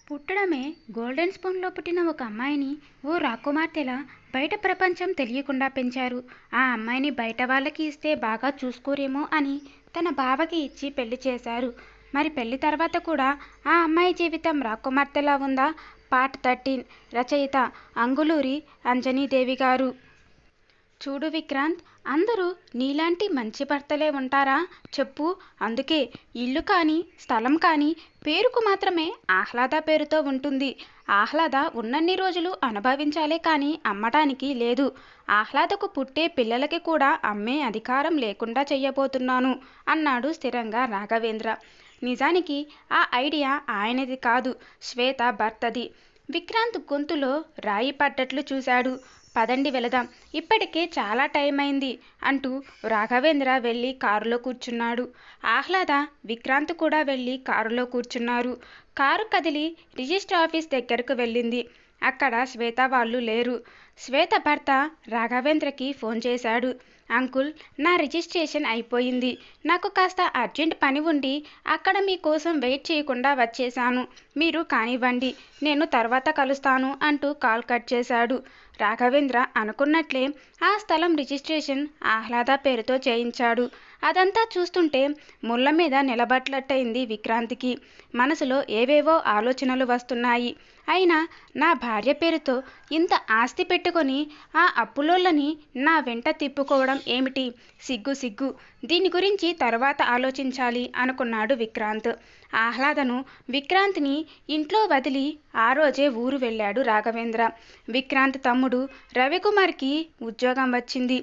పుట్టడమే గోల్డెన్ స్పూన్లో పుట్టిన ఒక అమ్మాయిని ఓ రాకుమార్తెలా బయట ప్రపంచం తెలియకుండా పెంచారు. ఆ అమ్మాయిని బయట వాళ్ళకి ఇస్తే బాగా చూసుకోరేమో అని తన బావకి ఇచ్చి పెళ్లి చేశారు. మరి పెళ్లి తర్వాత కూడా ఆ అమ్మాయి జీవితం రాకుమార్తెలా ఉందా? పార్ట్ 13 రచయిత అంగులూరి అంజనీదేవి గారు. చూడు విక్రాంత్, అందరూ నీలాంటి మంచి భర్తలే ఉంటారా చెప్పు. అందుకే ఇల్లు కానీ స్థలం కానీ పేరుకు మాత్రమే ఆహ్లాద పేరుతో ఉంటుంది. ఆహ్లాద ఉన్నన్ని రోజులు అనుభవించాలే కానీ అమ్మటానికి లేదు. ఆహ్లాదకు పుట్టే పిల్లలకి కూడా అమ్మే అధికారం లేకుండా చెయ్యబోతున్నాను అన్నాడు స్థిరంగా రాఘవేంద్ర. నిజానికి ఆ ఐడియా ఆయనది కాదు, శ్వేత భర్తది. విక్రాంత్ గొంతులో రాయి పడ్డట్లు చూశాడు. పదండి వెళదాం, ఇప్పటికే చాలా టైం అయింది అంటూ రాఘవేంద్ర వెళ్ళి కారులో కూర్చున్నాడు. ఆహ్లాద, విక్రాంత్ కూడా వెళ్ళి కారులో కూర్చున్నారు. కారు కదిలి రిజిస్టర్ ఆఫీస్ దగ్గరకు వెళ్ళింది. అక్కడ శ్వేత వాళ్ళు లేరు. శ్వేత భర్త రాఘవేంద్రకి ఫోన్ చేశాడు. అంకుల్, నా రిజిస్ట్రేషన్ అయిపోయింది. నాకు కాస్త అర్జెంట్ పని ఉండి అక్కడ మీకోసం వెయిట్ చేయకుండా వచ్చేశాను. మీరు కానివ్వండి, నేను తర్వాత కలుస్తాను అంటూ కాల్ కట్ చేశాడు. రాఘవేంద్ర అనుకున్నట్లే ఆ స్థలం రిజిస్ట్రేషన్ ఆహ్లాద పేరుతో చేయించాడు. అదంతా చూస్తుంటే ముళ్ళ మీద నిలబట్లట్టయింది విక్రాంతికి. మనసులో ఏవేవో ఆలోచనలు వస్తున్నాయి. అయినా నా భార్య పేరుతో ఇంత ఆస్తి పెట్టుకొని ఆ అప్పులోళ్ళని నా వెంట తిప్పుకోవడం ఏమిటి? సిగ్గు సిగ్గు. దీని గురించి తర్వాత ఆలోచించాలి అనుకున్నాడు విక్రాంత్. ఆహ్లాదను, విక్రాంత్ని ఇంట్లో వదిలి ఆ రోజే ఊరు వెళ్ళాడు రాఘవేంద్ర. విక్రాంత్ తమ్ముడు రవికుమార్కి ఉద్యోగం వచ్చింది.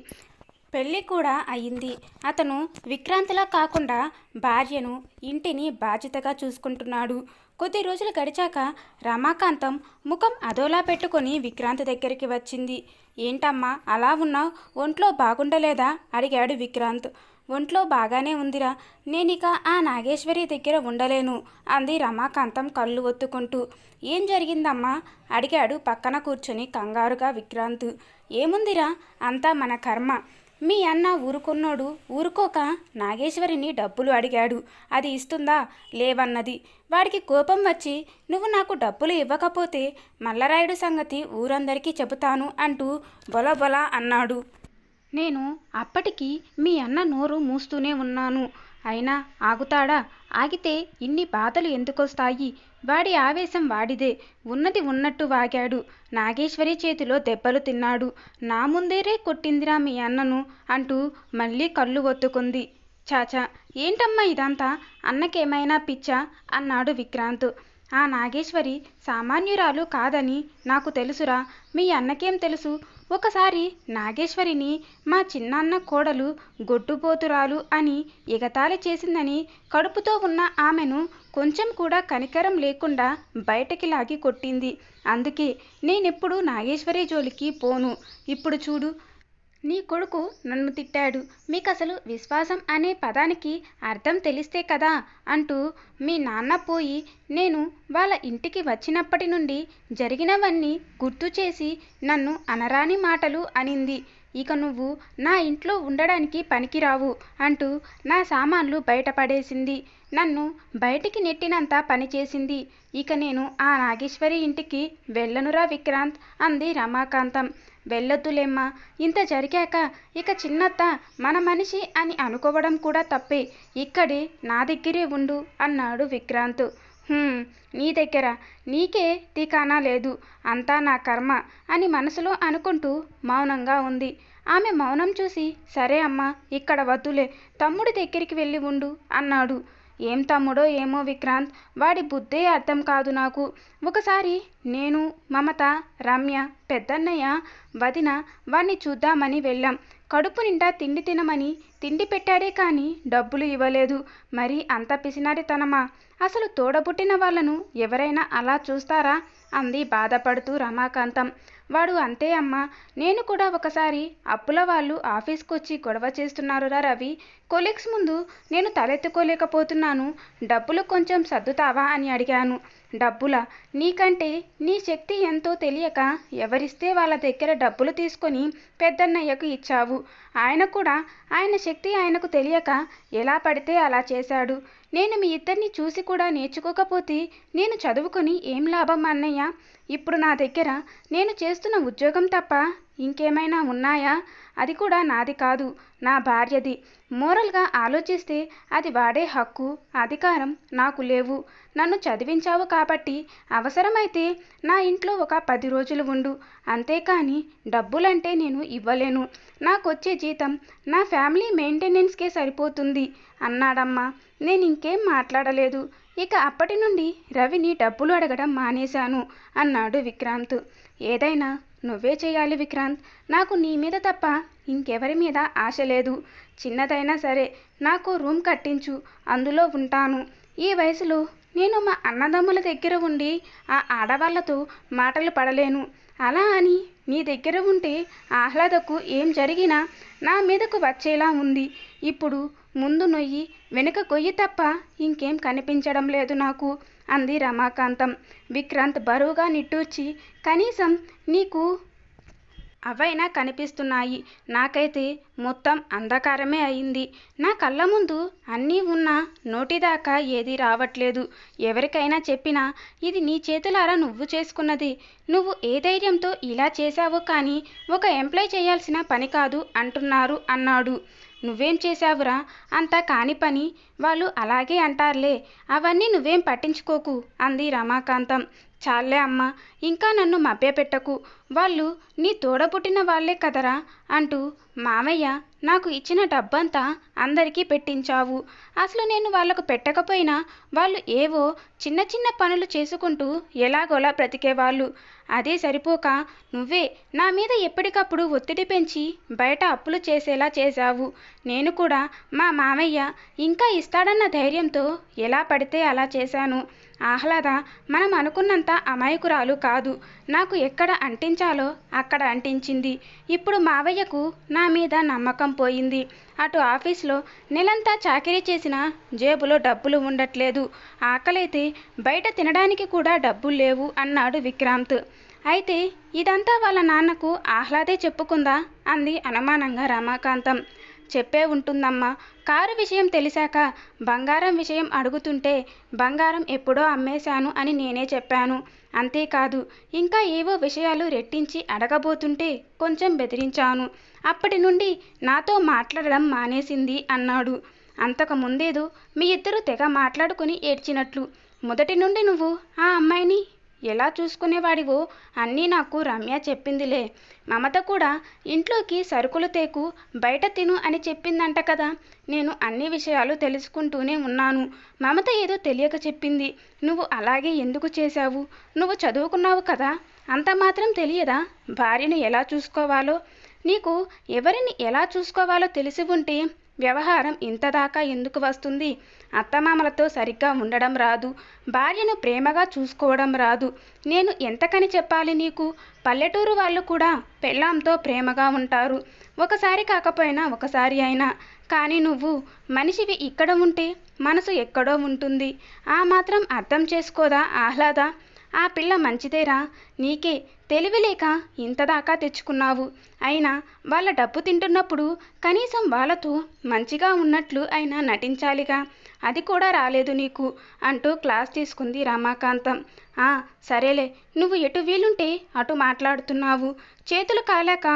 పెళ్ళి కూడా అయింది. అతను విక్రాంత్లా కాకుండా భార్యను, ఇంటిని బాధ్యతగా చూసుకుంటున్నాడు. కొద్ది రోజులు గడిచాక రమాకాంతం ముఖం అదోలా పెట్టుకొని విక్రాంత్ దగ్గరికి వచ్చింది. ఏంటమ్మా అలా ఉన్నావు? ఒంట్లో బాగుండలేదా అడిగాడు విక్రాంత్. ఒంట్లో బాగానే ఉందిరా, నేనిక ఆ నాగేశ్వరి దగ్గర ఉండలేను అంది రమాకాంతం కళ్ళు ఒత్తుకుంటూ. ఏం జరిగిందమ్మా అడిగాడు పక్కన కూర్చొని కంగారుగా విక్రాంత్. ఏముందిరా, అంతా మన కర్మ. మీ అన్న ఊరుకున్నోడు ఊరుకోక నాగేశ్వరిని డబ్బులు అడిగాడు. అది ఇస్తుందా? లేవన్నది. వాడికి కోపం వచ్చి నువ్వు నాకు డబ్బులు ఇవ్వకపోతే మల్లరాయుడు సంగతి ఊరందరికీ చెబుతాను అంటూ బొలబొల అన్నాడు. నేను అప్పటికి మీ అన్న నోరు మూస్తూనే ఉన్నాను. అయినా ఆగుతాడా? ఆగితే ఇన్ని బాధలు ఎందుకొస్తాయి? వాడి ఆవేశం వాడిదే. ఉన్నది ఉన్నట్టు వాగాడు. నాగేశ్వరి చేతిలో దెబ్బలు తిన్నాడు. నా ముందేరే కొట్టిందిరా మీ అన్నను అంటూ మళ్ళీ కళ్ళు ఒత్తుకుంది. చాచా, ఏంటమ్మా ఇదంతా? అన్నకేమైనా పిచ్చా అన్నాడు విక్రాంత్. ఆ నాగేశ్వరి సామాన్యురాలు కాదని నాకు తెలుసురా. మీ అన్నకేం తెలుసు? ఒకసారి నాగేశ్వరిని మా చిన్నాన్న కోడలు గొడ్డుపోతురాలు అని ఎగతాళి చేసిందని కడుపుతో ఉన్న ఆమెను కొంచెం కూడా కనికరం లేకుండా బయటకి లాగి కొట్టింది. అందుకే నేనెప్పుడు నాగేశ్వరి జోలికి పోను. ఇప్పుడు చూడు, నీ కొడుకు నన్ను తిట్టాడు. మీకసలు విశ్వాసం అనే పదానికి అర్థం తెలిస్తే కదా అంటూ మీ నాన్న పోయి నేను వాళ్ళ ఇంటికి వచ్చినప్పటి నుండి జరిగినవన్నీ గుర్తు చేసి నన్ను అనరాని మాటలు అనింది. ఇక నువ్వు నా ఇంట్లో ఉండడానికి పనికిరావు అంటూ నా సామాన్లు బయటపడేసింది. నన్ను బయటికి నెట్టినంత పనిచేసింది. ఇక నేను ఆ నాగేశ్వరి ఇంటికి వెళ్ళనురా విక్రాంత్ అంది రమాకాంతం. వెళ్ళొద్దులేమ్మా, ఇంత జరిగాక ఇక చిన్నత్త మన మనిషి అని అనుకోవడం కూడా తప్పే. ఇక్కడే నా దగ్గరే ఉండు అన్నాడు విక్రాంత్. నీ దగ్గర నీకే ఠికానా లేదు, అంతా నా కర్మ అని మనసులో అనుకుంటూ మౌనంగా ఉంది. ఆమె మౌనం చూసి సరే అమ్మా, ఇక్కడ వద్దులే, తమ్ముడి దగ్గరికి వెళ్ళి ఉండు అన్నాడు. ఏం తమ్ముడో ఏమో విక్రాంత్, వాడి బుద్ధే అర్థం కాదు నాకు. ఒకసారి నేను, మమత, రమ్య, పెద్దన్నయ్య, వదిన వాణ్ణి చూద్దామని వెళ్ళాం. కడుపు నిండా తిండి తినమని తిండి పెట్టాడే కానీ డబ్బులు ఇవ్వలేదు. మరి అంత పిసినారితనమా? అసలు తోడబుట్టిన వాళ్ళను ఎవరైనా అలా చూస్తారా అంది బాధపడుతూ రమాకాంతం. వాడు అంతే అమ్మా. నేను కూడా ఒకసారి అప్పుల వాళ్ళు ఆఫీస్కొచ్చి గొడవ చేస్తున్నారురా రవి. కొలీగ్స్ ముందు నేను తలెత్తుకోలేకపోతున్నాను. డబ్బులు కొంచెం సర్దుతావా అని అడిగాను. డబ్బులా? నీకంటే నీ శక్తి ఎంతో తెలియక ఎవరిస్తే వాళ్ళ దగ్గర డబ్బులు తీసుకొని పెద్దన్నయ్యకు ఇచ్చావు. ఆయన కూడా ఆయన శక్తి ఆయనకు తెలియక ఎలా పడితే అలా చేశాడు. నేను మీ ఇద్దరిని చూసి కూడా నేర్చుకోకపోతే నేను చదువుకొని ఏం లాభం అన్నయ్య? ఇప్పుడు నా దగ్గర నేను చేస్తున్న ఉద్యోగం తప్ప ఇంకేమైనా ఉన్నాయా? అది కూడా నాది కాదు, నా భార్యది. మోరల్గా ఆలోచిస్తే అది వాడే హక్కు, అధికారం నాకు లేవు. నన్ను చదివించావు కాబట్టి అవసరమైతే నా ఇంట్లో ఒక 10 రోజులు ఉండు. అంతేకాని డబ్బులంటే నేను ఇవ్వలేను. నాకొచ్చే జీతం నా ఫ్యామిలీ మెయింటెనెన్స్కే సరిపోతుంది అన్నాడమ్మా. నేను ఇంకేం మాట్లాడలేదు. ఇక అప్పటి నుండి రవిని డబ్బులు అడగడం మానేశాను అన్నాడు విక్రాంత్. ఏదైనా నువ్వే చేయాలి విక్రాంత్. నాకు నీ మీద తప్ప ఇంకెవరి మీద ఆశ లేదు. చిన్నదైనా సరే నాకు రూమ్ కట్టించు, అందులో ఉంటాను. ఈ వయసులో నేను మా అన్నదమ్ముల దగ్గర ఉండి ఆ ఆడవాళ్లతో మాటలు పడలేను. అలా అని నీ దగ్గర ఉంటే ఆహ్లాదకు ఏం జరిగినా నా మీదకు వచ్చేలా ఉంది. ఇప్పుడు ముందు నొయ్యి వెనుక కొయ్యి తప్ప ఇంకేం కనిపించడం లేదు నాకు అంది రమాకాంతం. విక్రాంత్ బరువుగా నిట్టూర్చి, కనీసం నీకు అవైనా కనిపిస్తున్నాయి. నాకైతే మొత్తం అంధకారమే అయింది. నా కళ్ళ ముందు అన్నీ ఉన్నా నోటిదాకా ఏదీ రావట్లేదు. ఎవరికైనా చెప్పినా ఇది నీ చేతులారా నువ్వు చేసుకున్నది, నువ్వు ఏ ధైర్యంతో ఇలా చేశావో కానీ ఒక ఎంప్లాయ్ చేయాల్సిన పని కాదు అంటున్నారు అన్నాడు. నువ్వేం చేశావురా? అంత కాని పని. వాళ్ళు అలాగే అంటారులే, అవన్నీ నువ్వేం పట్టించుకోకు అంది రమాకాంతం. చాలే అమ్మా, ఇంకా నన్ను మభ్యపెట్టకు. వాళ్ళు నీ తోడబుట్టిన వాళ్లే కదరా అంటూ మామయ్య నాకు ఇచ్చిన డబ్బంతా అందరికీ పెట్టించావు. అసలు నేను వాళ్లకు పెట్టకపోయినా వాళ్ళు ఏవో చిన్న చిన్న పనులు చేసుకుంటూ ఎలాగోలా బ్రతికేవాళ్ళు. అదే సరిపోక నువ్వే నా మీద ఎప్పటికప్పుడు ఒత్తిడి పెంచి బయట అప్పులు చేసేలా చేశావు. నేను కూడా మా మామయ్య ఇంకా ఇస్తాడన్న ధైర్యంతో ఎలా పడితే అలా చేశాను. ఆహ్లాద మనం అనుకున్నంత అమాయకురాలు కాదు. నాకు ఎక్కడ అంటించాలో అక్కడ అంటించింది. ఇప్పుడు మావయ్యకు నా మీద నమ్మకం పోయింది. అటు ఆఫీస్లో నెలంతా చాకిరీ చేసినా జేబులో డబ్బులు ఉండట్లేదు. ఆకలైతే బయట తినడానికి కూడా డబ్బులు లేవు అన్నాడు విక్రాంత్. అయితే ఇదంతా వాళ్ళ నాన్నకు ఆహ్లాదే చెప్పుకుందా అంది అనుమానంగా రమాకాంతం. చెప్పే ఉంటుందమ్మా. కారు విషయం తెలిసాక బంగారం విషయం అడుగుతుంటే బంగారం ఎప్పుడో అమ్మేశాను అని నేనే చెప్పాను. అంతేకాదు ఇంకా ఏవో విషయాలు రెట్టించి అడగబోతుంటే కొంచెం బెదిరించాను. అప్పటి నుండి నాతో మాట్లాడడం మానేసింది అన్నాడు. అంతకు ముందేదో మీ ఇద్దరు తెగ మాట్లాడుకుని ఏడ్చినట్లు. మొదటి నుండి నువ్వు ఆ అమ్మాయిని ఎలా చూసుకునేవాడివో అన్నీ నాకు రమ్య చెప్పిందిలే. మమత కూడా ఇంట్లోకి సరుకులు తేకు, బయట తిను అని చెప్పిందంట కదా. నేను అన్ని విషయాలు తెలుసుకుంటూనే ఉన్నాను. మమత ఏదో తెలియక చెప్పింది. నువ్వు అలాగే ఎందుకు చేశావు? నువ్వు చదువుకున్నావు కదా, అంత మాత్రం తెలియదా భార్యను ఎలా చూసుకోవాలో? నీకు ఎవరిని ఎలా చూసుకోవాలో తెలిసి ఉంటే వ్యవహారం ఇంతదాకా ఎందుకు వస్తుంది? అత్తమామలతో సరిగ్గా ఉండడం రాదు, భార్యను ప్రేమగా చూసుకోవడం రాదు. నేను ఎంతకని చెప్పాలి నీకు? పల్లెటూరు వాళ్ళు కూడా పెళ్ళాంతో ప్రేమగా ఉంటారు, ఒకసారి కాకపోయినా ఒకసారి అయినా. కానీ నువ్వు మనిషివి ఇక్కడ ఉంటే మనసు ఎక్కడో ఉంటుంది. ఆ మాత్రం అర్థం చేసుకోదా ఆహ్లాద? ఆ పిల్ల మంచిదేరా, నీకే తెలివిలేక ఇంతదాకా తెచ్చుకున్నావు. అయినా వాళ్ళ డబ్బు తింటున్నప్పుడు కనీసం వాళ్ళతో మంచిగా ఉన్నట్లు అయినా నటించాలిగా. అది కూడా రాలేదు నీకు అంటూ క్లాస్ తీసుకుంది రమాకాంతం. సరేలే, నువ్వు ఎటు వీలుంటే అటు మాట్లాడుతున్నావు. చేతులు కాలాక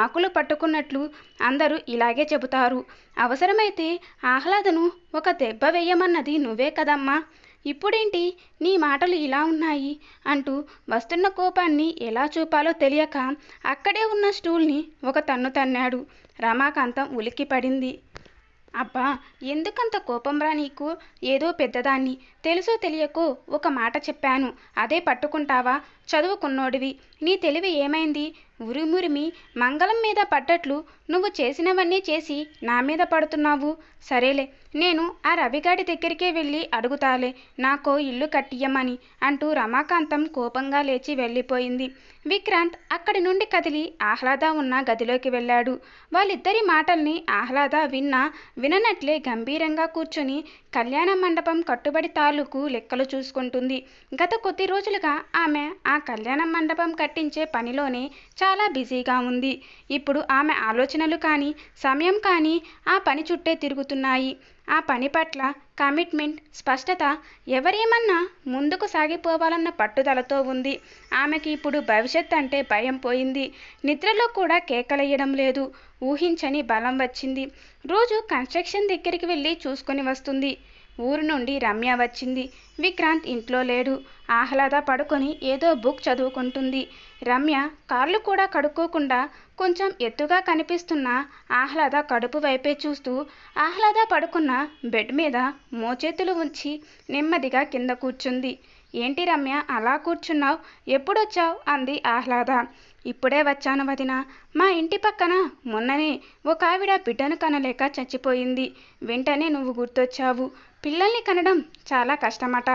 ఆకులు పట్టుకున్నట్లు అందరూ ఇలాగే చెబుతారు. అవసరమైతే ఆహ్లాదను ఒక దెబ్బ వేయమన్నది నువ్వే కదమ్మా. ఇప్పుడేంటి నీ మాటలు ఇలా ఉన్నాయి అంటూ వస్తున్న కోపాన్ని ఎలా చూపాలో తెలియక అక్కడే ఉన్న స్టూల్ని ఒక తన్ను తన్నాడు. రమాకాంతం ఉలిక్కిపడింది. అబ్బా, ఎందుకంత కోపంరా నీకు? ఏదో పెద్దదాన్ని తెలుసో తెలియకో ఒక మాట చెప్పాను, అదే పట్టుకుంటావా? చదువుకున్నోడివి, నీ తెలివి ఏమైంది? ఉరిమురిమి మంగళం మీద పడ్డట్లు నువ్వు చేసినవన్నీ చేసి నా మీద పడుతున్నావు. సరేలే, నేను ఆ రవిగాడి దగ్గరికే వెళ్ళి అడుగుతాలే నాకో ఇల్లు కట్టియమని అంటూ రమాకాంతం కోపంగా లేచి వెళ్ళిపోయింది. విక్రాంత్ అక్కడి నుండి కదిలి ఆహ్లాద ఉన్న గదిలోకి వెళ్ళాడు. వాళ్ళిద్దరి మాటల్ని ఆహ్లాద విననట్లే గంభీరంగా కూర్చొని కళ్యాణ మండపం కట్టుబడి తాలూకు లెక్కలు చూసుకుంటుంది. గత కొద్ది రోజులుగా ఆమె ఆ కళ్యాణ మండపం కట్టించే పనిలోనే చాలా బిజీగా ఉంది. ఇప్పుడు ఆమె ఆలోచనలు కానీ సమయం కానీ ఆ పని చుట్టే తిరుగుతున్నాయి. ఆ పని పట్ల కమిట్మెంట్, స్పష్టత, ఎవరేమన్నా ముందుకు సాగిపోవాలన్న పట్టుదలతో ఉంది. ఆమెకి ఇప్పుడు భవిష్యత్ అంటే భయం పోయింది. నిద్రలో కూడా కేకలేయడం లేదు. ఊహించని బలం వచ్చింది. రోజు కన్స్ట్రక్షన్ దగ్గరికి వెళ్ళి చూసుకొని వస్తుంది. ఊరు నుండి రమ్య వచ్చింది. విక్రాంత్ ఇంట్లో లేడు. ఆహ్లాద పడుకొని ఏదో బుక్ చదువుకుంటుంది. రమ్య కాళ్ళు కూడా కడుక్కోకుండా కొంచెం ఎత్తుగా కనిపిస్తున్న ఆహ్లాద కడుపు వైపే చూస్తూ ఆహ్లాద పడుకున్న బెడ్ మీద మోచేతులు ఉంచి నెమ్మదిగా కింద కూర్చుంది. ఏంటి రమ్య అలా కూర్చున్నావు? ఎప్పుడొచ్చావు? అంది ఆహ్లాద. ఇప్పుడే వచ్చాను వదిన. మా ఇంటి పక్కన మొన్ననే ఒక ఆవిడ బిడ్డను కనలేక చచ్చిపోయింది. వెంటనే నువ్వు గుర్తొచ్చావు. పిల్లల్ని కనడం చాలా కష్టమట.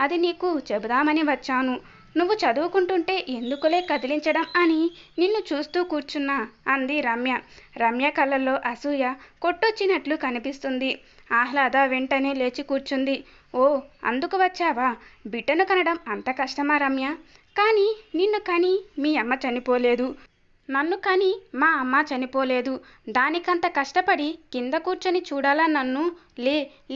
అది నీకు చెబుదామని వచ్చాను. నువ్వు చదువుకుంటుంటే ఎందుకులే కదిలించడం అని నిన్ను చూస్తూ కూర్చున్నా అంది రమ్య. రమ్య కళ్ళల్లో అసూయ కొట్టొచ్చినట్లు కనిపిస్తుంది. ఆహ్లాద వెంటనే లేచి కూర్చుంది. ఓ, అందుకు వచ్చావా? బిడ్డను కనడం అంత కష్టమా రమ్య? కానీ నిన్ను కని మీ అమ్మ చనిపోలేదు. నన్ను కని మా అమ్మ చనిపోలేదు. దానికంత కష్టపడి కింద కూర్చొని చూడాలా నన్ను?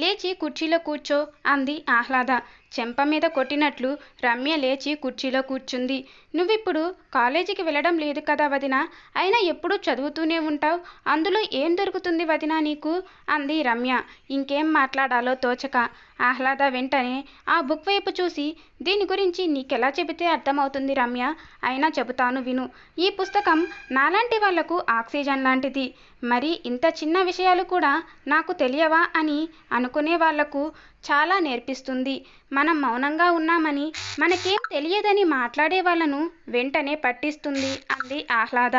లేచి కుర్చీలో కూర్చో అంది ఆహ్లాద. చెంప మీద కొట్టినట్లు రమ్య లేచి కుర్చీలో కూర్చుంది. నువ్విప్పుడు కాలేజీకి వెళ్ళడం లేదు కదా వదిన? అయినా ఎప్పుడూ చదువుతూనే ఉంటావు. అందులో ఏం దొరుకుతుంది వదిన నీకు? అంది రమ్య ఇంకేం మాట్లాడాలో తోచక. ఆహ్లాద వెంటనే ఆ బుక్ వైపు చూసి, దీని గురించి నీకెలా చెబితే అర్థమవుతుంది రమ్య? అయినా చెబుతాను విను. ఈ పుస్తకం నాలాంటి వాళ్లకు ఆక్సిజన్ లాంటిది. మరి ఇంత చిన్న విషయాలు కూడా నాకు తెలియవా అని అనుకునే వాళ్లకు చాలా నేర్పిస్తుంది. మనం మౌనంగా ఉన్నామని, మనకేం తెలియదని మాట్లాడే వాళ్ళను వెంటనే పట్టిస్తుంది అంది ఆహ్లాద.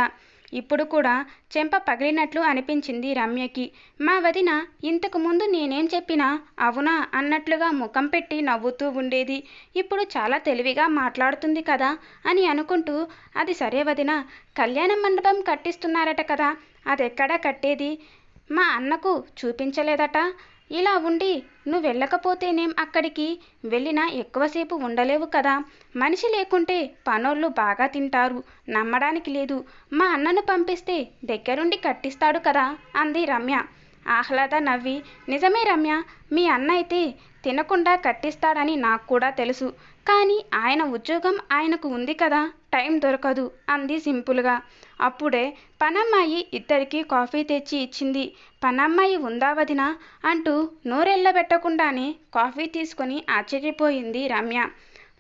ఇప్పుడు కూడా చెంప పగిలినట్లు అనిపించింది రమ్యకి. మా వదిన ఇంతకు ముందు నేనేం చెప్పినా అవునా అన్నట్లుగా ముఖం పెట్టి నవ్వుతూ ఉండేది. ఇప్పుడు చాలా తెలివిగా మాట్లాడుతుంది కదా అని అనుకుంటూ, అది సరే వదిన, కళ్యాణ మండపం కట్టిస్తున్నారట కదా, అదెక్కడా కట్టేది? మా అన్నకు చూపించలేదట. ఇలా ఉండి నువ్వు వెళ్ళకపోతేనేం? అక్కడికి వెళ్ళినా ఎక్కువసేపు ఉండలేవు కదా. మనిషి లేకుంటే పనోళ్ళు బాగా తింటారు. నమ్మడానికి లేదు. మా అన్నను పంపిస్తే దగ్గరుండి కట్టిస్తాడు కదా అంది రమ్య. ఆహ్లాద నవ్వి, నిజమే రమ్య, మీ అన్న అయితే తినకుండా కట్టిస్తాడని నాకు కూడా తెలుసు. కానీ ఆయన ఉద్యోగం ఆయనకు ఉంది కదా, టైం దొరకదు అంది సింపుల్గా. అప్పుడే పనమ్మాయి ఇద్దరికీ కాఫీ తెచ్చి ఇచ్చింది. పనమ్మాయి ఉందా వదినా అంటూ నోరెళ్ళబెట్టకుండానే కాఫీ తీసుకొని ఆశ్చర్యపోయింది రమ్య.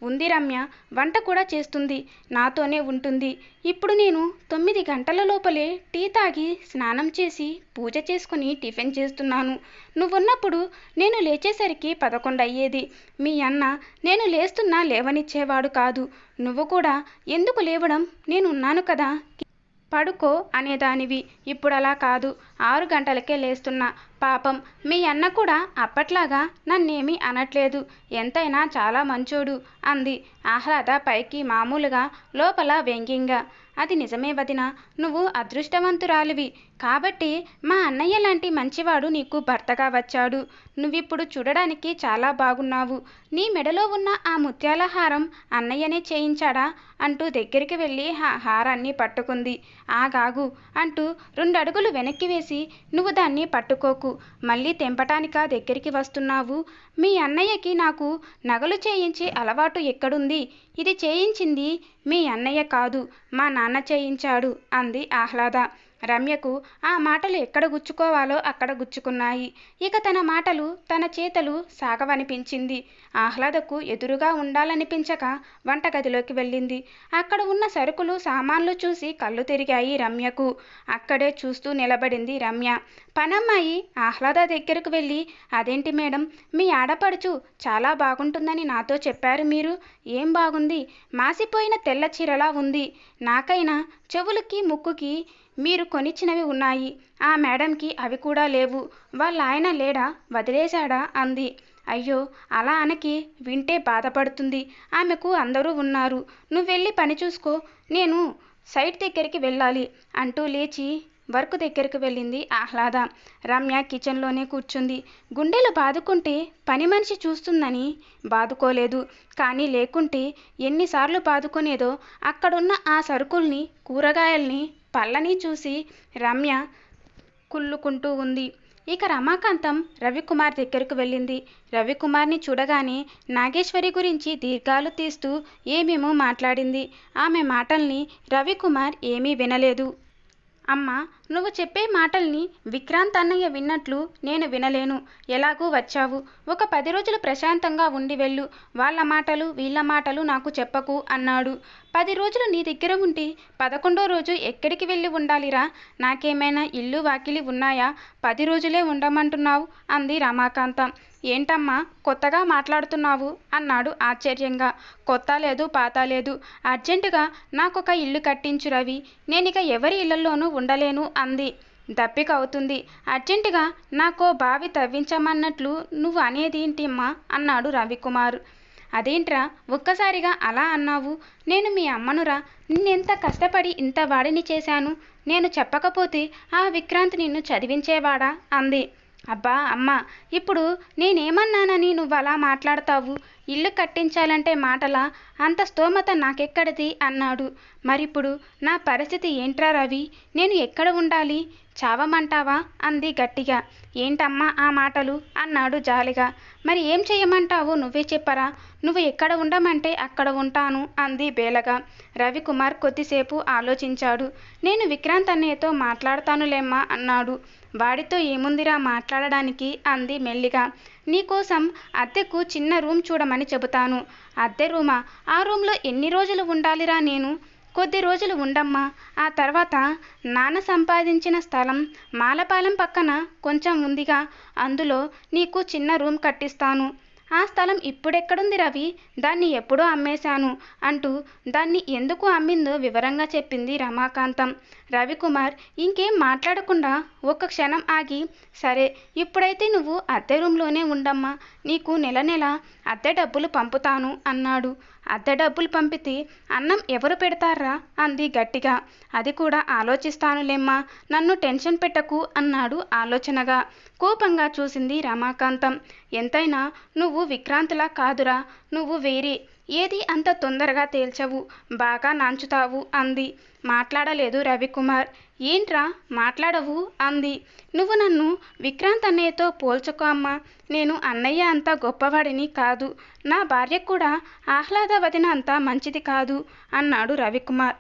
ఉంది రమ్య, వంట కూడా చేస్తుంది, నాతోనే ఉంటుంది. ఇప్పుడు నేను 9 గంటల లోపలే టీ తాగి స్నానం చేసి పూజ చేసుకుని టిఫిన్ చేస్తున్నాను. నువ్వున్నప్పుడు నేను లేచేసరికి 11 అయ్యేది. మీ అన్న నేను లేస్తున్నా లేవనిచ్చేవాడు కాదు. నువ్వు కూడా ఎందుకు లేవడం, నేనున్నాను కదా పడుకో అనేదానివి. ఇప్పుడు అలా కాదు, 6 గంటలకే లేస్తున్నా. పాపం మీ అన్న కూడా అప్పట్లాగా నన్నేమీ అనట్లేదు. ఎంతైనా చాలా మంచోడు అంది ఆహ్లాద పైకి మామూలుగా, లోపల వ్యంగ్యంగా. అది నిజమే వదినా, నువ్వు అదృష్టవంతురాలివి కాబట్టి మా అన్నయ్య లాంటి మంచివాడు నీకు భర్తగా వచ్చాడు. నువ్విప్పుడు చూడడానికి చాలా బాగున్నావు. నీ మెడలో ఉన్న ఆ ముత్యాల హారం అన్నయ్యనే చేయించాడా అంటూ దగ్గరికి వెళ్ళి హారాన్ని పట్టుకుంది. ఆగాగు అంటూ 2 అడుగులు వెనక్కి వేసి, నువ్వు దాన్ని పట్టుకోకు, మళ్ళీ తెంపటానికా దగ్గరికి వస్తున్నావు? మీ అన్నయ్యకి నాకు నగలు చేయించే అలవాటు ఎక్కడుంది? ఇది చేయించింది మీ అన్నయ్య కాదు, మా నాన్న చేయించాడు అంది ఆహ్లాద. రమ్యకు ఆ మాటలు ఎక్కడ గుచ్చుకోవాలో అక్కడ గుచ్చుకున్నాయి. ఇక తన మాటలు తన చేతలు సాగవనిపించింది. ఆహ్లాదకు ఎదురుగా ఉండాలనిపించక వంటగదిలోకి వెళ్ళింది. అక్కడ ఉన్న సరుకులు సామాన్లు చూసి కళ్ళు తిరిగాయి రమ్యకు. అక్కడే చూస్తూ నిలబడింది రమ్య. పనమ్మాయి ఆహ్లాద దగ్గరకు వెళ్ళి, అదేంటి మేడం, మీ ఆడపడుచు చాలా బాగుంటుందని నాతో చెప్పారు మీరు? ఏం బాగుంది? మాసిపోయిన తెల్ల చీరలా ఉంది. నాకైనా చెవులకి ముక్కుకి మీరు కొనిచ్చినవి ఉన్నాయి. ఆ మేడంకి అవి కూడా లేవు. వాళ్ళ ఆయన లేడా, వదిలేశాడా అంది. అయ్యో అలా అనకి, వింటే బాధపడుతుంది. ఆమెకు అందరూ ఉన్నారు. నువ్వెళ్ళి పని చూసుకో, నేను సైట్ దగ్గరికి వెళ్ళాలి అంటూ లేచి వర్క్ దగ్గరికి వెళ్ళింది ఆహ్లాద. రమ్య కిచెన్లోనే కూర్చుంది. గుండెలు బాదుకుంటే పని మనిషి చూస్తుందని బాదుకోలేదు. కానీ లేకుంటే ఎన్నిసార్లు బాదుకునేదో. అక్కడున్న ఆ సరుకుల్ని, కూరగాయల్ని, పళ్ళని చూసి రమ్య కుళ్ళుకుంటూ ఉంది. ఇక రమాకాంతం రవికుమార్ దగ్గరకు వెళ్ళింది. రవికుమార్ని చూడగానే నాగేశ్వరి గురించి దీర్ఘాలు తీస్తూ ఏమేమో మాట్లాడింది. ఆమె మాటల్ని రవికుమార్ ఏమీ వినలేదు. అమ్మా, నువ్వు చెప్పే మాటల్ని విక్రాంత్ అన్నయ్య విన్నట్లు నేను వినలేను. ఎలాగూ వచ్చావు, ఒక 10 రోజులు ప్రశాంతంగా ఉండి వెళ్ళు. వాళ్ళ మాటలు వీళ్ళ మాటలు నాకు చెప్పకు అన్నాడు. 10 రోజులు నీ దగ్గర ఉంటే 11వ రోజు ఎక్కడికి వెళ్ళి ఉండాలిరా? నాకేమైనా ఇల్లు వాకిలి ఉన్నాయా? 10 రోజులే ఉండమంటున్నావు అంది రమాకాంతం. ఏంటమ్మా కొత్తగా మాట్లాడుతున్నావు అన్నాడు ఆశ్చర్యంగా. కొత్త లేదు పాత లేదు. అర్జెంటుగా నాకొక ఇల్లు కట్టించు రవి. నేనిక ఎవరి ఇళ్లలోనూ ఉండలేను అంది. దప్పిక అవుతుంది. అర్జెంటుగా నాకో బావి తవ్వించమన్నట్లు నువ్వు అనేదేంటిమ్మా అన్నాడు రవికుమార్. అదేంట్రా ఒక్కసారిగా అలా అన్నావు? నేను మీ అమ్మనురా. నిన్నెంత కష్టపడి ఇంత వాడిని చేశాను. నేను చెప్పకపోతే ఆ విక్రాంత్ నిన్ను చదివించేవాడా అంది. అబ్బా అమ్మ, ఇప్పుడు నేనేమన్నానని నువ్వు అలా మాట్లాడతావు? ఇల్లు కట్టించాలంటే మాటలా? అంత స్తోమత నాకెక్కడిది అన్నాడు. మరిప్పుడు నా పరిస్థితి ఏంట్రా రవి? నేను ఎక్కడ ఉండాలి? చావమంటావా అంది గట్టిగా. ఏంటమ్మా ఆ మాటలు అన్నాడు జాలిగా. మరి ఏం చెయ్యమంటావు నువ్వే చెప్పరా? నువ్వు ఎక్కడ ఉండమంటే అక్కడ ఉంటాను అంది బేలగా. రవికుమార్ కొద్దిసేపు ఆలోచించాడు. నేను విక్రాంత్ అన్నయ్యతో మాట్లాడతానులేమ్మా అన్నాడు. వాడితో ఏముందిరా మాట్లాడడానికి అంది మెల్లిగా. నీకోసం అద్దెకు చిన్న రూమ్ చూడమని చెబుతాను. అద్దె రూమా? ఆ రూమ్లో ఎన్ని రోజులు ఉండాలిరా నేను? కొద్ది రోజులు ఉండమ్మా. ఆ తర్వాత నాన్న సంపాదించిన స్థలం మాలపాలెం పక్కన కొంచెం ఉందిగా, అందులో నీకు చిన్న రూమ్ కట్టిస్తాను. ఆ స్థలం ఇప్పుడెక్కడుంది రవి? దాన్ని ఎప్పుడో అమ్మేశాను అంటూ దాన్ని ఎందుకు అమ్మిందో వివరంగా చెప్పింది రమాకాంతం. రవికుమార్ ఇంకేం మాట్లాడకుండా ఒక్క క్షణం ఆగి, సరే ఇప్పుడైతే నువ్వు అద్దె రూమ్లోనే ఉండమ్మా. నీకు నెల నెల అద్దె డబ్బులు పంపుతాను అన్నాడు. అద్దె డబ్బులు పంపితే అన్నం ఎవరు పెడతారా అంది గట్టిగా. అది కూడా ఆలోచిస్తానులేమ్మా, నన్ను టెన్షన్ పెట్టకు అన్నాడు ఆలోచనగా. కోపంగా చూసింది రమాకాంతం. ఎంతైనా నువ్వు విక్రాంత్లా కాదురా, నువ్వు వేరే. ఏది అంత తొందరగా తేల్చవు, బాగా నాంచుతావు అంది. మాట్లాడలేదు రవికుమార్. ఏంట్రా మాట్లాడవు అంది. నువ్వు నన్ను విక్రాంత్ అన్నయ్యతో పోల్చుకో అమ్మా. నేను అన్నయ్య అంత గొప్పవాడిని కాదు. నా భార్య కూడా ఆహ్లాదవదిన అంత మంచిది కాదు అన్నాడు రవికుమార్.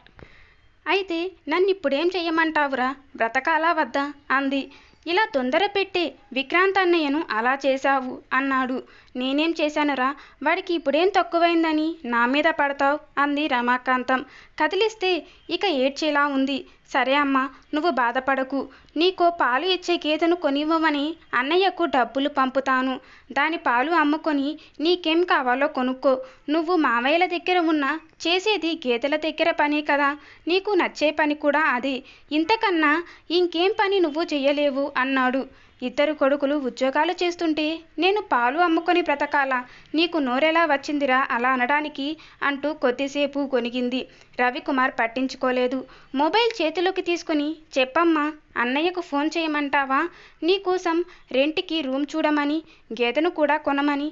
అయితే నన్నిప్పుడేం చెయ్యమంటావురా? బ్రతకాలా వద్దా అంది. ఇలా తొందర పెట్టి విక్రాంత్ అన్నయ్యను అలా చేశావు అన్నాడు. నేనేం చేశానురా? వాడికి ఇప్పుడేం తక్కువైందని నా మీద పడతావు అంది రమాకాంతం. కదిలిస్తే ఇక ఏడ్చేలా ఉంది. సరే అమ్మా, నువ్వు బాధపడకు. నీకో పాలు ఇచ్చే గేదెను కొనివ్వమని అన్నయ్యకు డబ్బులు పంపుతాను. దాని పాలు అమ్ముకొని నీకేం కావాలో కొనుక్కో. నువ్వు మావయ్యల దగ్గర ఉన్నా చేసేది గేదెల దగ్గర పని కదా. నీకు నచ్చే పని కూడా అదే. ఇంతకన్నా ఇంకేం పని నువ్వు చెయ్యలేవు అన్నాడు. ఇద్దరు కొడుకులు ఉద్యోగాలు చేస్తుంటే నేను పాలు అమ్ముకొని బ్రతకాలా? నీకు నోరెలా వచ్చిందిరా అలా అనడానికి అంటూ కొద్దిసేపు గొనిగింది. రవికుమార్ పట్టించుకోలేదు. మొబైల్ చేతిలోకి తీసుకుని, చెప్పమ్మా, అన్నయ్యకు ఫోన్ చేయమంటావా? నీకోసం రెంట్కి రూమ్ చూడమని, గేదెను కూడా కొనమని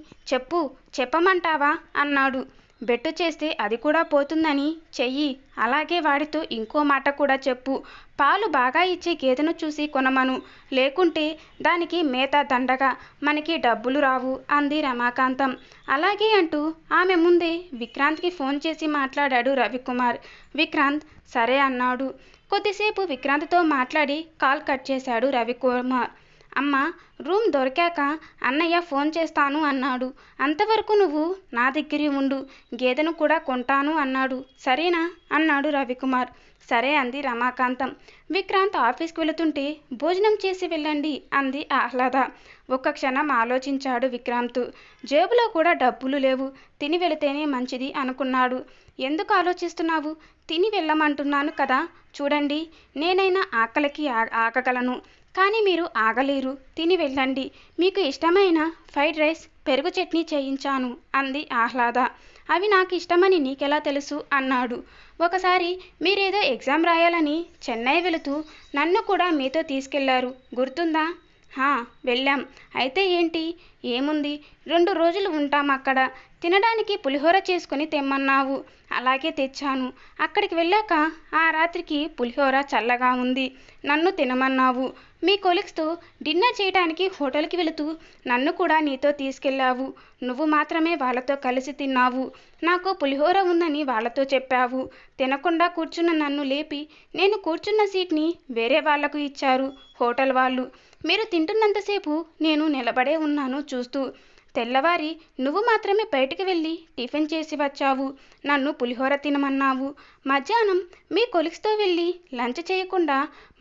చెప్పమంటావా అన్నాడు. బెట్టు చేస్తే అది కూడా పోతుందని చెయ్యి. అలాగే వాడితో ఇంకో మాట కూడా చెప్పు. పాలు బాగా ఇచ్చే గేదెను చూసి కొనమను. లేకుంటే దానికి మేత దండగా, మనకి డబ్బులు రావు అంది రమాకాంతం. అలాగే అంటూ ఆమె ముందే విక్రాంత్కి ఫోన్ చేసి మాట్లాడాడు రవికుమార్. విక్రాంత్ సరే అన్నాడు. కొద్దిసేపు విక్రాంత్తో మాట్లాడి కాల్ కట్ చేశాడు రవికుమార్. అమ్మా, రూమ్ దొరికాక అన్నయ్య ఫోన్ చేస్తాను అన్నాడు. అంతవరకు నువ్వు నా దగ్గరే ఉండు. గేదెను కూడా కొంటాను అన్నాడు. సరేనా అన్నాడు రవికుమార్. సరే అంది రమాకాంతం. విక్రాంత్ ఆఫీస్కి వెళుతుంటే భోజనం చేసి వెళ్ళండి అంది ఆహ్లాద. ఒక్క క్షణం ఆలోచించాడు విక్రాంత్. జేబులో కూడా డబ్బులు లేవు. తిని వెళితేనే మంచిది అనుకున్నాడు. ఎందుకు ఆలోచిస్తున్నావు? తిని వెళ్ళమంటున్నాను కదా. చూడండి, నేనైనా ఆకలికి ఆగగలను, కానీ మీరు ఆగలేరు. తిని వెళ్ళండి. మీకు ఇష్టమైన ఫ్రైడ్ రైస్, పెరుగు చట్నీ చేయించాను అంది ఆహ్లాద. అవి నాకు ఇష్టమని నీకెలా తెలుసు అన్నాడు. ఒకసారి మీరేదో ఎగ్జామ్ రాయాలని చెన్నై వెళుతూ నన్ను కూడా మీతో తీసుకెళ్లారు, గుర్తుందా? వెళ్ళాం. అయితే ఏంటి? ఏముంది, 2 రోజులు ఉంటాం అక్కడ. తినడానికి పులిహోర చేసుకుని తెమ్మన్నావు. అలాగే తెచ్చాను. అక్కడికి వెళ్ళాక ఆ రాత్రికి పులిహోర చల్లగా ఉంది. నన్ను తినమన్నావు. మీ కొలీగ్స్తో డిన్నర్ చేయడానికి హోటల్కి వెళుతూ నన్ను కూడా నీతో తీసుకెళ్ళావు. నువ్వు మాత్రమే వాళ్ళతో కలిసి తిన్నావు. నాకు పులిహోర ఉందని వాళ్ళతో చెప్పావు. తినకుండా కూర్చున్న నన్ను లేపి నేను కూర్చున్న సీట్ని వేరే వాళ్లకు ఇచ్చారు హోటల్ వాళ్ళు. మీరు తింటున్నంతసేపు నేను నిలబడే ఉన్నాను చూస్తూ. తెల్లవారి నువ్వు మాత్రమే బయటికి వెళ్ళి టిఫిన్ చేసి వచ్చావు. నన్ను పులిహోర తినమన్నావు. మధ్యాహ్నం మీ కొలీగ్స్తో వెళ్ళి లంచ్ చేయకుండా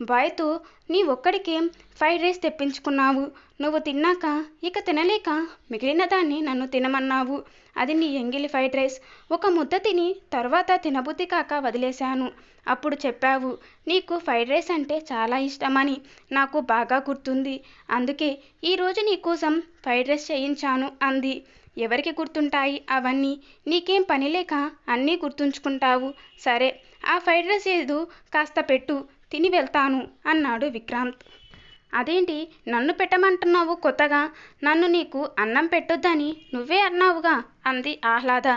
బాయ్తో నీ ఒక్కడికేం ఫ్రైడ్ రైస్ తెప్పించుకున్నావు. నువ్వు తిన్నాక ఇక తినలేక మిగిలిన దాన్ని నన్ను తినమన్నావు. అది నీ ఎంగిలి ఫ్రైడ్ రైస్. ఒక ముద్ద తిని తర్వాత తినబుద్ధి కాక వదిలేశాను. అప్పుడు చెప్పావు నీకు ఫ్రైడ్ రైస్ అంటే చాలా ఇష్టమని. నాకు బాగా గుర్తుంది. అందుకే ఈరోజు నీకోసం ఫ్రైడ్ రైస్ చేయించాను అంది. ఎవరికి గుర్తుంటాయి అవన్నీ? నీకేం పని లేక అన్నీ గుర్తుంచుకుంటావు. సరే, ఆ ఫ్రైడ్ రైస్ ఏదో కాస్త పెట్టు, తిని వెళ్తాను అన్నాడు విక్రాంత్. అదేంటి నన్ను పెట్టమంటున్నావు కొత్తగా? నన్ను నీకు అన్నం పెట్టొద్దని నువ్వే అన్నావుగా అంది ఆహ్లాద.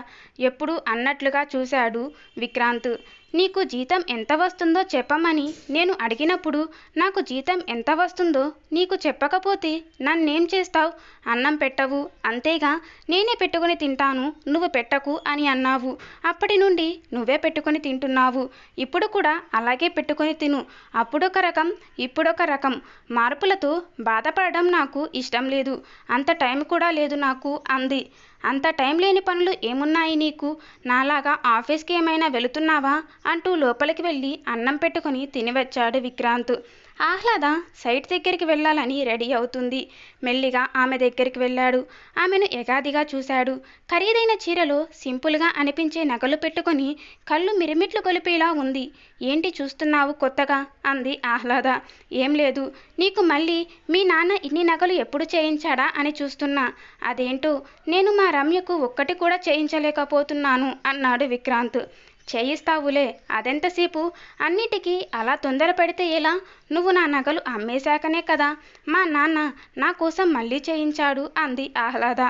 ఎప్పుడు అన్నట్లుగా చూశాడు విక్రాంత్. నీకు జీతం ఎంత వస్తుందో చెప్పమని నేను అడిగినప్పుడు నాకు జీతం ఎంత వస్తుందో నీకు చెప్పకపోతే నన్నేం చేస్తావు? అన్నం పెట్టవు, అంతేగా. నేనే పెట్టుకుని తింటాను, నువ్వు పెట్టకు అని అన్నావు. అప్పటి నుండి నువ్వే పెట్టుకుని తింటున్నావు. ఇప్పుడు కూడా అలాగే పెట్టుకుని తిను. అప్పుడొక రకం, ఇప్పుడొక రకం. మార్పులతో బాధపడడం నాకు ఇష్టం లేదు. అంత టైం కూడా లేదు నాకు అంది. అంత టైం లేని పనులు ఏమున్నాయి నీకు? నాలాగా ఆఫీస్కి ఏమైనా వెళుతున్నావా అంటూ లోపలికి వెళ్ళి అన్నం పెట్టుకుని తినివచ్చాడు విక్రాంత్. ఆహ్లాద సైట్ దగ్గరికి వెళ్ళాలని రెడీ అవుతుంది. మెల్లిగా ఆమె దగ్గరికి వెళ్ళాడు. ఆమెను ఎగాదిగా చూశాడు. ఖరీదైన చీరలో సింపుల్గా అనిపించే నగలు పెట్టుకొని కళ్ళు మిరిమిట్లు గొలిపేలా ఉంది. ఏంటి చూస్తున్నావు కొత్తగా అంది ఆహ్లాద. ఏం లేదు, నీకు మళ్ళీ మీ నాన్న ఇన్ని నగలు ఎప్పుడు చేయించాడా అని చూస్తున్నా. అదేంటో నేను మా రమ్యకు ఒక్కటి కూడా చేయించలేకపోతున్నాను అన్నాడు విక్రాంత్. చేయిస్తావులే, అదెంతసేపు? అన్నిటికీ అలా తొందర పెడితే ఎలా? నువ్వు నా నగలు అమ్మేశాకనే కదా మా నాన్న నా కోసం మళ్ళీ చేయించాడు అంది ఆహ్లాద.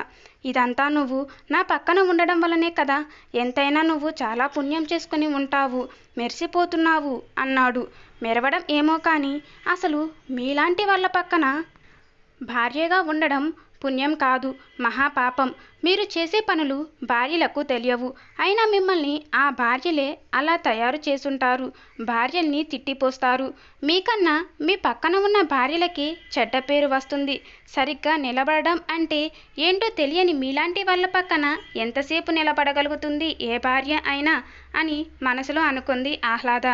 ఇదంతా నువ్వు నా పక్కన ఉండడం వల్లనే కదా. ఎంతైనా నువ్వు చాలా పుణ్యం చేసుకుని ఉంటావు, మెరిసిపోతున్నావు అన్నాడు. మెరవడం ఏమో కానీ అసలు మీలాంటి వాళ్ళ పక్కన భార్యగా ఉండడం పుణ్యం కాదు, మహాపాపం. మీరు చేసే పనులు భార్యలకు తెలియవు. అయినా మిమ్మల్ని ఆ భార్యలే అలా తయారు చేసుంటారు. భార్యల్ని తిట్టిపోస్తారు. మీకన్నా మీ పక్కన ఉన్న భార్యలకి చెడ్డ పేరు వస్తుంది. సరిగ్గా నిలబడడం అంటే ఏంటో తెలియని మీలాంటి వాళ్ళ పక్కన ఎంతసేపు నిలబడగలుగుతుంది ఏ భార్య అయినా అని మనసులో అనుకుంది ఆహ్లాద.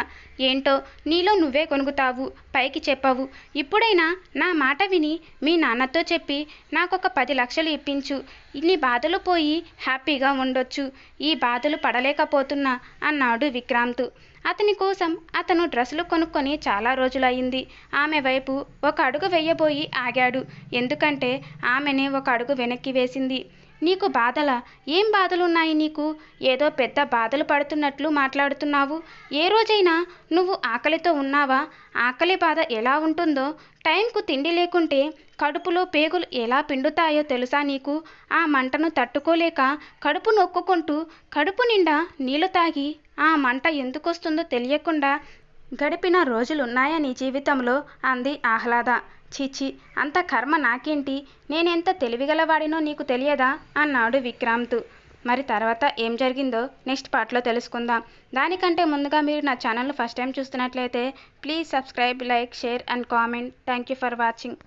ఏంటో నీలో నువ్వే కొనుగుతావు, పైకి చెప్పవు. ఇప్పుడైనా నా మాట విని మీ నాన్నతో చెప్పి నాకొక 10 లక్షలు ఇప్పించు. ఇన్ని బాధలు పోయి హ్యాపీగా ఉండొచ్చు. ఈ బాధలు పడలేకపోతున్నా అన్నాడు విక్రాంత్. అతని కోసం అతను డ్రెస్సులు కొనుక్కొని చాలా రోజులయ్యింది. ఆమె వైపు ఒక అడుగు వేయబోయి ఆగాడు. ఎందుకంటే ఆమెనే ఒక అడుగు వెనక్కి వేసింది. నీకు బాధలా? ఏం బాధలున్నాయి నీకు? ఏదో పెద్ద బాధలు పడుతున్నట్లు మాట్లాడుతున్నావు. ఏ రోజైనా నువ్వు ఆకలితో ఉన్నావా? ఆకలి బాధ ఎలా ఉంటుందో, టైంకు తిండి లేకుంటే కడుపులో పేగులు ఎలా పిండుతాయో తెలుసా నీకు? ఆ మంటను తట్టుకోలేక కడుపు నొక్కుకుంటూ కడుపు నిండా నీళ్లు తాగి ఆ మంట ఎందుకొస్తుందో తెలియకుండా గడిపిన రోజులున్నాయా నీ జీవితంలో అంది ఆహ్లాద. చీచి, అంత కర్మ నాకేంటి? నేనెంత తెలివిగలవాడినో నీకు తెలియదా అన్నాడు విక్రాంత్. మరి తర్వాత ఏం జరిగిందో నెక్స్ట్ పార్ట్లో తెలుసుకుందాం. దానికంటే ముందుగా మీరు నా ఛానల్ను ఫస్ట్ టైం చూస్తున్నట్లయితే please subscribe, like, share and comment. Thank you for watching.